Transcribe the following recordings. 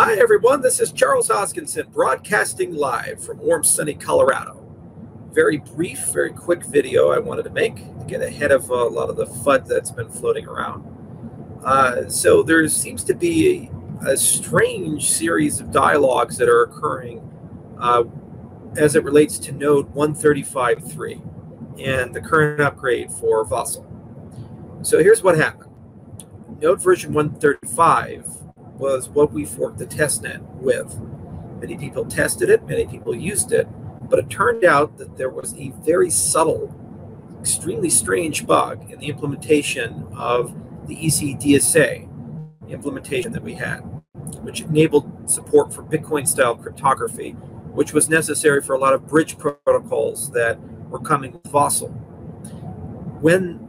Hi everyone, this is Charles Hoskinson broadcasting live from warm sunny Colorado. Very brief, very quick video I wanted to make to get ahead of a lot of the FUD that's been floating around. So there seems to be a strange series of dialogues that are occurring as it relates to node 135.3 and the current upgrade for Vasil. So here's what happened. Node version 135 was what we forked the testnet with. Many people tested it, many people used it, but it turned out that there was a very subtle, extremely strange bug in the implementation of the ECDSA implementation that we had, which enabled support for Bitcoin-style cryptography, which was necessary for a lot of bridge protocols that were coming with Vasil. When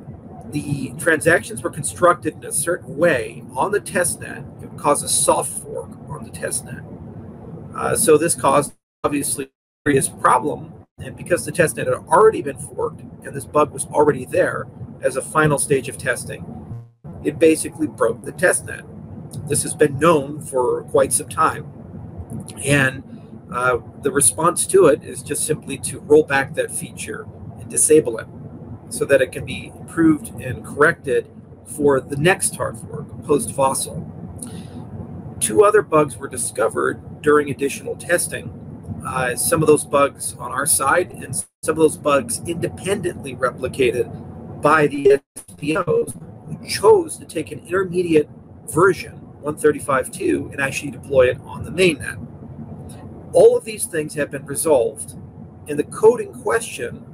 the transactions were constructed in a certain way on the testnet, it would cause a soft fork on the testnet. So this caused, obviously, a serious problem. And because the testnet had already been forked and this bug was already there as a final stage of testing, it basically broke the testnet. This has been known for quite some time. And the response to it is just simply to roll back that feature and disable it, so that it can be improved and corrected for the next hard fork, post-Vasil. Two other bugs were discovered during additional testing. Some of those bugs on our side and some of those bugs independently replicated by the SPOs who chose to take an intermediate version, 135.2, and actually deploy it on the mainnet. All of these things have been resolved, and the code in question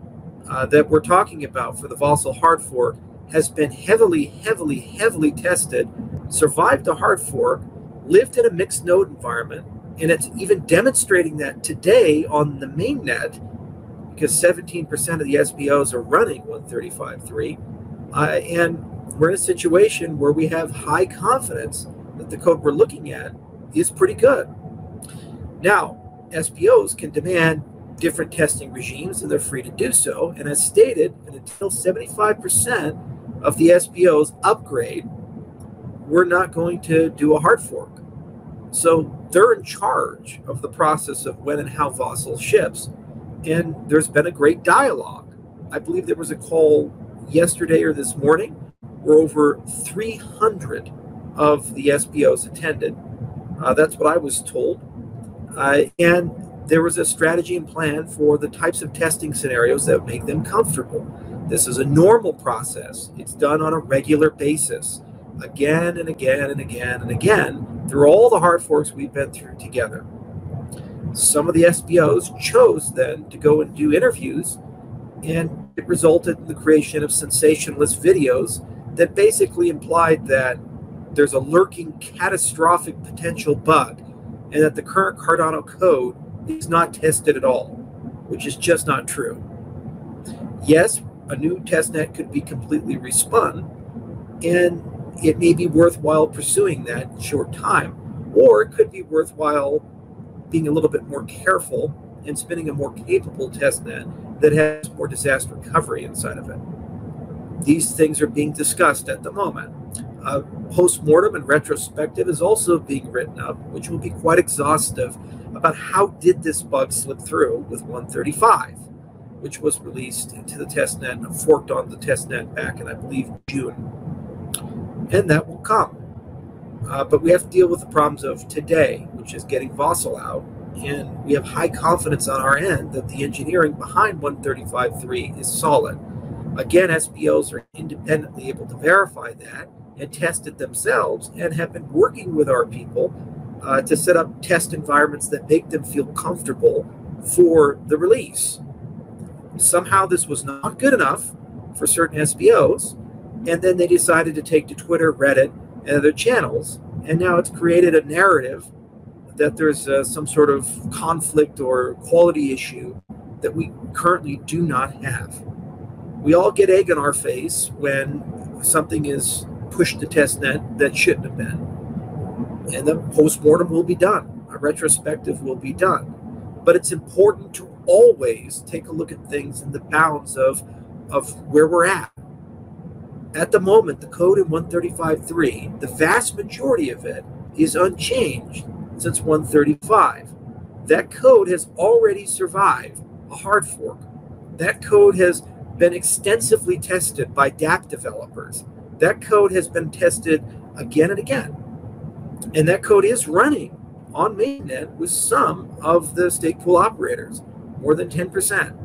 that we're talking about for the Vasil Hardfork has been heavily tested, survived a hard fork, lived in a mixed node environment, and it's even demonstrating that today on the mainnet, because 17% of the SPOs are running 135.3, and we're in a situation where we have high confidence that the code we're looking at is pretty good. Now, SPOs can demand different testing regimes, and they're free to do so. And as stated, and until 75% of the SPOs upgrade, we're not going to do a hard fork. So they're in charge of the process of when and how Vasil ships. And there's been a great dialogue. I believe there was a call yesterday or this morning where over 300 of the SPOs attended. That's what I was told. And there was a strategy and plan for the types of testing scenarios that make them comfortable. This is a normal process. It's done on a regular basis, again and again and again and again, through all the hard forks we've been through together. Some of the SPOs chose then to go and do interviews, and it resulted in the creation of sensationalist videos that basically implied that there's a lurking catastrophic potential bug and that the current Cardano code is not tested at all, which is just not true. Yes, a new testnet could be completely respun, and it may be worthwhile pursuing that in short time, or it could be worthwhile being a little bit more careful and spinning a more capable testnet that has more disaster recovery inside of it. These things are being discussed at the moment. Post-mortem and retrospective is also being written up, which will be quite exhaustive about how did this bug slip through with 135, which was released into the testnet and forked on the testnet back in, I believe, June. And that will come. But we have to deal with the problems of today, which is getting Vasil out. And we have high confidence on our end that the engineering behind 135.3 is solid. Again, SPOs are independently able to verify that and test it themselves, and have been working with our people to set up test environments that make them feel comfortable for the release. Somehow this was not good enough for certain SPOs, and then they decided to take to Twitter, Reddit, and other channels, and now it's created a narrative that there's some sort of conflict or quality issue that we currently do not have. We all get egg on our face when something is pushed to testnet that shouldn't have been. And the post-mortem will be done. A retrospective will be done. But it's important to always take a look at things in the bounds of where we're at. At the moment, the code in 135.3, the vast majority of it is unchanged since 135. That code has already survived a hard fork. That code has been extensively tested by dApp developers. That code has been tested again and again. And that code is running on mainnet with some of the stake pool operators, more than 10%.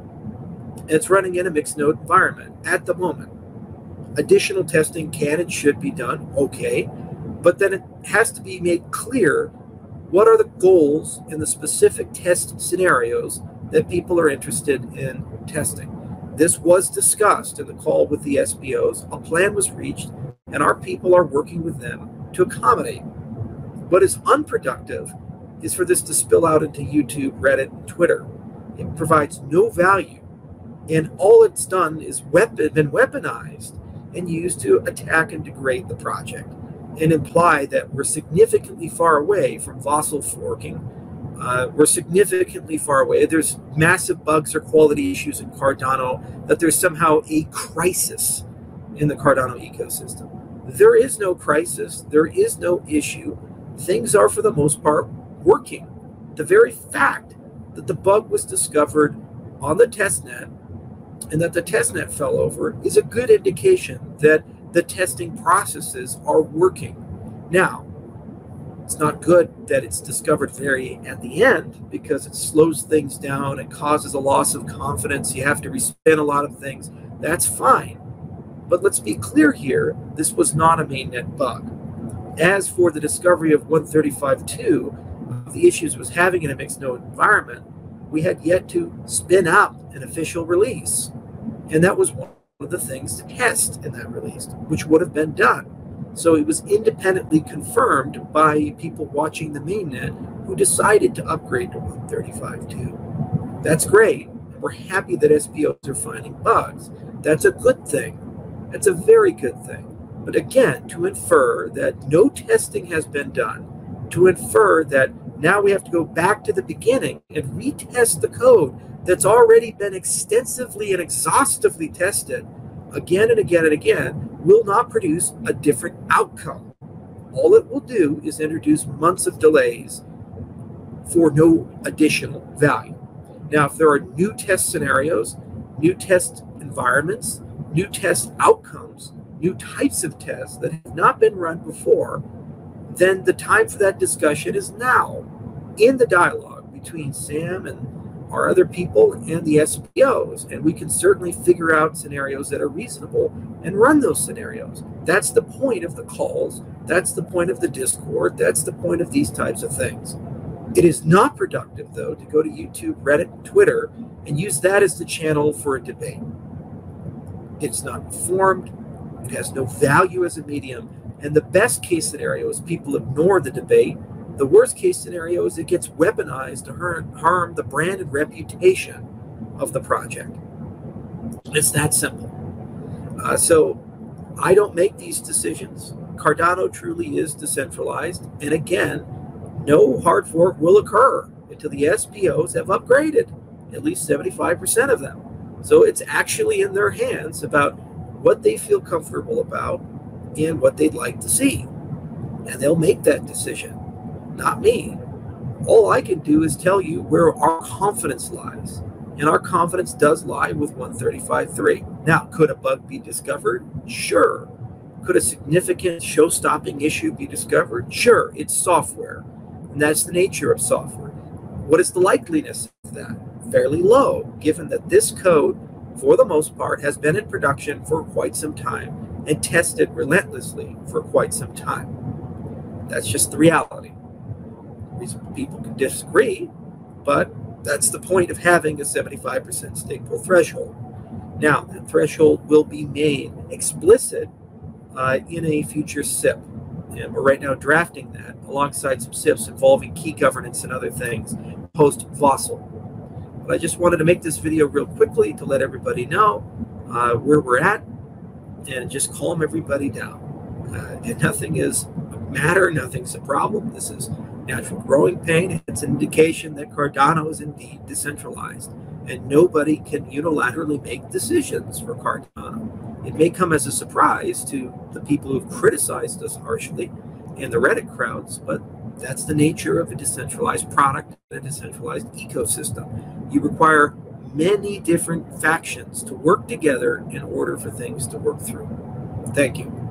It's running in a mixed node environment at the moment. Additional testing can and should be done, okay, but then it has to be made clear what are the goals in the specific test scenarios that people are interested in testing. This was discussed in the call with the SPOs. A plan was reached, and our people are working with them to accommodate. What is unproductive is for this to spill out into YouTube, Reddit, and Twitter. It provides no value, and all it's done is been weaponized and used to attack and degrade the project and imply that we're significantly far away from Vasil forking. We're significantly far away. There's massive bugs or quality issues in Cardano, that there's somehow a crisis in the Cardano ecosystem. There is no crisis. There is no issue. Things are, for the most part, working. The very fact that the bug was discovered on the testnet and that the testnet fell over is a good indication that the testing processes are working. Now, it's not good that it's discovered very at the end, because it slows things down. It causes a loss of confidence. You have to respin a lot of things. That's fine. But let's be clear here, this was not a mainnet bug. As for the discovery of 135.2, the issues was having in a mixed node environment, we had yet to spin up an official release. And that was one of the things to test in that release, which would have been done. So it was independently confirmed by people watching the mainnet who decided to upgrade to 135.2. That's great. We're happy that SPOs are finding bugs. That's a good thing. That's a very good thing. But again, to infer that no testing has been done, to infer that now we have to go back to the beginning and retest the code that's already been extensively and exhaustively tested again and again and again, will not produce a different outcome. All it will do is introduce months of delays for no additional value. Now, if there are new test scenarios, new test environments, new test outcomes, new types of tests that have not been run before, then the time for that discussion is now, in the dialogue between Sam and our other people and the SPOs, and we can certainly figure out scenarios that are reasonable and run those scenarios. That's the point of the calls. That's the point of the Discord. That's the point of these types of things. It is not productive, though, to go to YouTube, Reddit, and Twitter and use that as the channel for a debate. It's not informed. It has no value as a medium. And the best case scenario is people ignore the debate. The worst case scenario is it gets weaponized to harm the brand and reputation of the project. It's that simple. So I don't make these decisions. Cardano truly is decentralized. And again, no hard fork will occur until the SPOs have upgraded, at least 75% of them. So it's actually in their hands about what they feel comfortable about and what they'd like to see. And they'll make that decision. Not me. All I can do is tell you where our confidence lies. And our confidence does lie with 135.3. Now, could a bug be discovered? Sure. Could a significant show-stopping issue be discovered? Sure. It's software. And that's the nature of software. What is the likeliness of that? Fairly low, given that this code, for the most part, has been in production for quite some time and tested relentlessly for quite some time. That's just the reality. People can disagree, but that's the point of having a 75% stake pool threshold. Now, that threshold will be made explicit in a future SIP. And we're right now drafting that alongside some SIPs involving key governance and other things post-Vasil. But I just wanted to make this video real quickly to let everybody know where we're at and just calm everybody down. And nothing is a matter, nothing's a problem. This is natural growing pain. It's an indication that Cardano is indeed decentralized, and nobody can unilaterally make decisions for Cardano. It may come as a surprise to the people who've criticized us harshly in the Reddit crowds, but That's the nature of a decentralized product and a decentralized ecosystem. You require many different factions to work together in order for things to work through. Thank you.